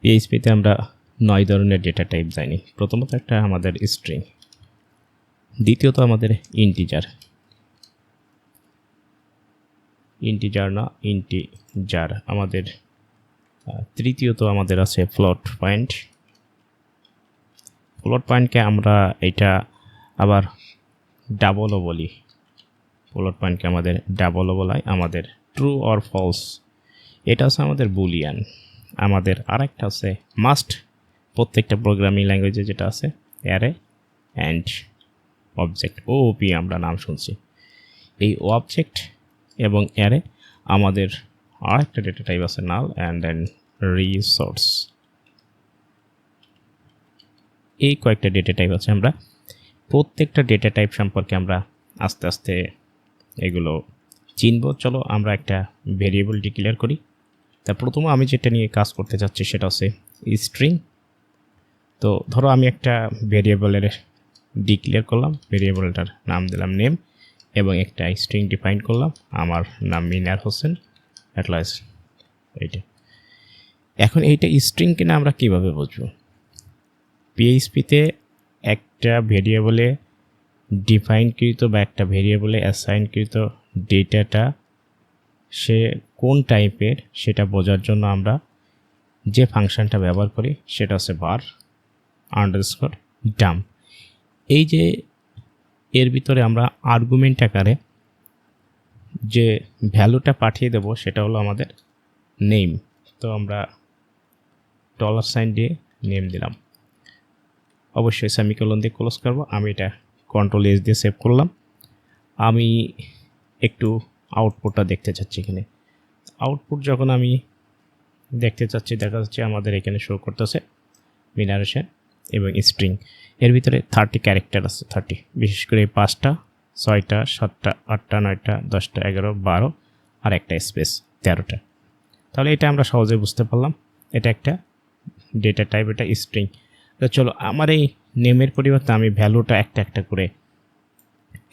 পিএইচপিতে আমরা 9 ধরনের data type জানি। প্রথমত একটা আমাদের স্ট্রিং, দ্বিতীয়ত আমাদের ইন্টিজার আমাদের, তৃতীয়ত আমাদের আছে ফ্লোট পয়েন্টকে আমরা এটা আবার ডাবলও বলি, ফ্লোট পয়েন্টকে আমাদের ডাবলও বলাই। আমাদের ট্রু অর ফলস, এটা আছে আমাদের বুলিয়ান। আমাদের আরেকটা আছে মাস্ট, প্রত্যেকটা প্রোগ্রামিং ল্যাঙ্গুয়েজে যেটা আছে অ্যারে অ্যান্ড অবজেক্ট, ওপি আমরা নাম শুনছি। এই অবজেক্ট এবং অ্যারে আমাদের আরেকটা ডেটা টাইপ আছে নাল অ্যান্ড দেন রিসোর্স। এই কয়েকটা ডেটা টাইপ আছে। আমরা প্রত্যেকটা ডেটা টাইপ সম্পর্কে আমরা আস্তে আস্তে এগুলো চিনব। চলো আমরা একটা ভেরিয়েবল ডিক্লেয়ার করি। তা প্রথমে আমি যেটা নিয়ে কাজ করতে চাচ্ছি সেটা হচ্ছে স্ট্রিং। তো ধরো আমি একটা ভেরিয়েবলের ডিক্লেয়ার করলাম, ভেরিয়েবলটার নাম দিলাম নেম এবং একটা স্ট্রিং ডিফাইন করলাম, আমার নাম মিনার হোসেন অ্যাটলাস এইটা। এখন এইটা স্ট্রিং কিনা আমরা কিভাবে বুঝবো? পিএইচপিতে একটা ভেরিয়েবলে ডিফাইনকৃত বা একটা ভেরিয়েবলে অ্যাসাইনকৃত ডেটাটা সে কোন টাইপের সেটা বোঝার জন্য আমরা যে ফাংশনটা ব্যবহার করি সেটা হচ্ছে var আন্ডারস্কোর ডাম্প। এই যে এর ভিতরে আমরা আর্গুমেন্ট আকারে যে ভ্যালুটা পাঠিয়ে দেব সেটা হলো আমাদের নেম। তো আমরা $সাইন দিয়ে নেম দিলাম, অবশ্যই সেমিকোলন দিয়ে ক্লোজ করব। আমি এটা কন্ট্রোল এস দিয়ে সেভ করলাম। আমি একটু আউটপুটটা দেখতে চাচ্ছি। এখানে আউটপুট যখন আমি দেখতে চাচ্ছি, দেখা যাচ্ছে আমাদের এখানে শো করতেছে মিনার হোসেন এবং স্ট্রিং। এর ভিতরে 30 ক্যারেক্টার আছে, 30, বিশেষ করে 5টা 6টা 7টা 8টা 9টা 10টা 11 12 আর একটা স্পেস 13টা। তাহলে এটা আমরা সহজে বুঝতে পারলাম এটা একটা ডেটা টাইপ, এটা স্ট্রিং। তো চলো আমার এই নেমের পরিবর্তে আমি ভ্যালুটা একটা একটা করে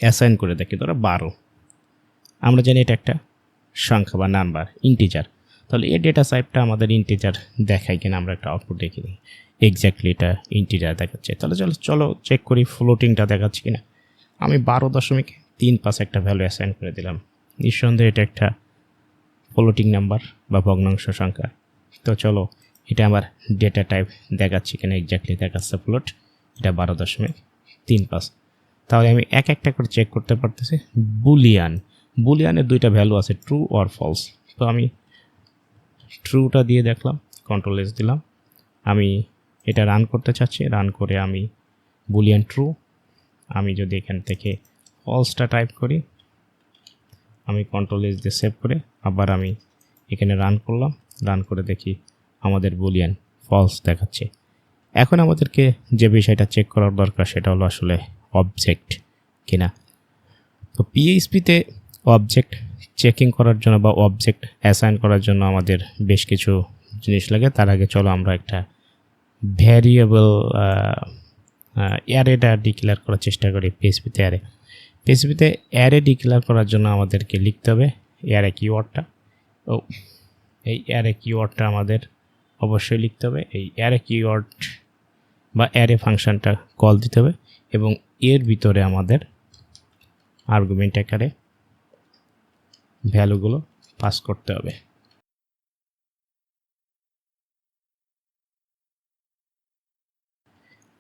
অ্যাসাইন করে দেখি। ধরো 12, আমরা জানি এটা একটা সংখ্যা বা নাম্বার, ইন্টিজার। তাহলে এই ডেটা টাইপটা আমাদের ইন্টিজার দেখায় কিনা আমরা একটা আউটপুট দেখি দিই। এক্স্যাক্টলি এটা ইন্টিজার দেখাচ্ছে। তাহলে চলো চেক করি ফ্লোটিংটা দেখাচ্ছে কিনা। আমি 12.35 একটা ভ্যালু অ্যাসাইন করে দিলাম। নিঃসন্দেহে এটা একটা ফ্লোটিং নাম্বার বা ভগ্নাংশ সংখ্যা। তো চলো এটা আমার ডেটা টাইপ দেখাচ্ছে কিনা, এক্স্যাক্টলি দেখাচ্ছে ফ্লোট, এটা 12.35। তাহলে আমি এক একটা করে চেক করতে পারতেছি। বুলিয়ানের দুইটা ভ্যালু আছে, ট্রু অর ফলস। তো আমি ট্রুটা দিয়ে দেখলাম, কন্ট্রোল এস দিলাম। আমি এটা রান করতে চাচ্ছি, রান করে আমি বুলিয়ান ট্রু, আমি যদি এখান থেকে ফলসটা টাইপ করি, আমি কন্ট্রোল এস দিয়ে সেভ করে আবার আমি এখানে রান করলাম, রান করে দেখি আমাদের বুলিয়ান ফলস দেখাচ্ছে। এখন আমাদেরকে যে বিষয়টা চেক করার দরকার সেটা হলো আসলে অবজেক্ট কিনা। তো পিএইচপিতে অবজেক্ট চেকিং করার জন্য বা অবজেক্ট অ্যাসাইন করার জন্য আমাদের বেশ কিছু জিনিস লাগে। তার আগে চলো আমরা একটা ভ্যারিয়েবল অ্যারেটা ডিক্লেয়ার করার চেষ্টা করি। পিএইচপিতে অ্যারে ডিক্লেয়ার করার জন্য আমাদেরকে লিখতে হবে অ্যারে কিওয়ার্ডটা। এই অ্যারে কিওয়ার্ডটা আমাদের অবশ্যই লিখতে হবে। এই অ্যারে কিওয়ার্ড বা অ্যারে ফাংশনটা কল দিতে হবে এবং এর ভিতরে আমাদের আর্গুমেন্ট আকারে ভ্যালুগুলো পাস করতে হবে।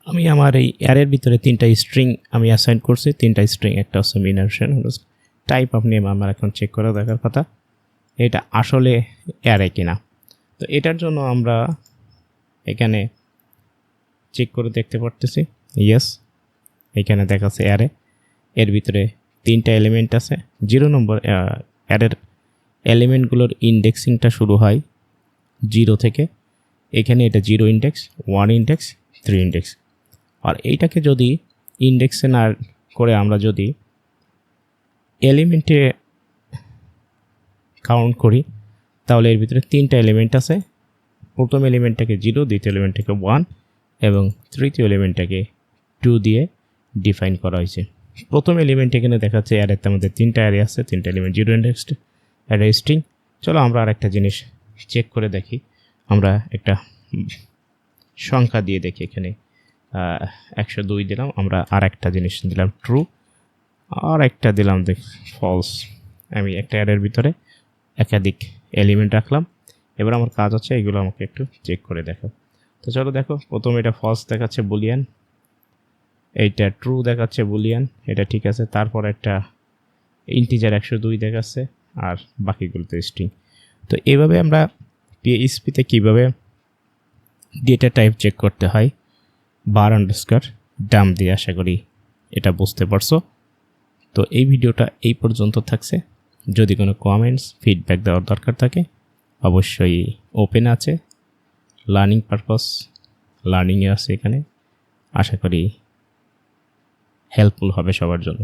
আমি আমার এই অ্যারের ভিতরে 3টা স্ট্রিং আমি অ্যাসাইন করছি, 3টা স্ট্রিং, একটা হচ্ছে মিনার হোসেন, টাইপ অফ নেম আমার এখন চেক করে দেখার কথা এটা আসলে অ্যারে কিনা। তো এটার জন্য আমরা এখানে চেক করে দেখতে পারতেছি, ইয়েস এখানে দেখাচ্ছে অ্যারে। এর ভিতরে 3টা এলিমেন্ট আছে। 0 নম্বর অ্যারের এলিমেন্টগুলোর ইন্ডেক্সিংটা শুরু হয় 0 থেকে। এখানে এটা 0 ইন্ডেক্স, 1 ইন্ডেক্স, 3 ইন্ডেক্স। আর এইটাকে যদি ইন্ডেক্সে না করে আমরা যদি এলিমেন্টে কাউন্ট করি তাহলে এর ভিতরে 3টা এলিমেন্ট আছে। প্রথম এলিমেন্টটাকে 0, দ্বিতীয় এলিমেন্টটাকে 1 এবং তৃতীয় এলিমেন্টটাকে 2 দিয়ে ডিফাইন করা হয়েছে। প্রথম এলিমেন্ট এখানে দেখাচ্ছে অ্যারেতে আমাদের 3টা অ্যারে আছে, 3টা এলিমেন্ট 0 ইন্ডেক্সড অ্যারে স্ট্রিং। চলো আমরা আর একটা জিনিস চেক করে দেখি। আমরা একটা সংখ্যা দিয়ে দেখি এখানে 102 দিলাম, আমরা আর একটা জিনিস দিলাম ট্রু, আর একটা দিলাম দেখ ফলস। আমি একটা অ্যারের ভিতরে একাধিক এলিমেন্ট রাখলাম। এবার আমার কাজ হচ্ছে এগুলো আমাকে একটু চেক করে দেখো। তো চলো দেখো, প্রথম এটা ফলস দেখাচ্ছে বুলিয়ান, এইটা ট্রু দেখাচ্ছে বুলিয়ান, এটা ঠিক আছে। তারপর একটা ইন্টিজার 102 দেখাচ্ছে, আর বাকিগুলোতে স্ট্রিং। তো এইভাবে আমরা পিএইচপিতে কীভাবে ডেটা টাইপ চেক করতে হয় বার আন্ডারস্কোর ডাম দিয়ে, আশা করি এটা বুঝতে পারছো। তো এই ভিডিওটা এই পর্যন্ত থাকছে। যদি কোনো কমেন্টস ফিডব্যাক দেওয়ার দরকার থাকে অবশ্যই ওপেন আছে, লার্নিং পারপাস লার্নিংয়ে আছে এখানে, আশা করি হেল্পফুল হবে সবার জন্য।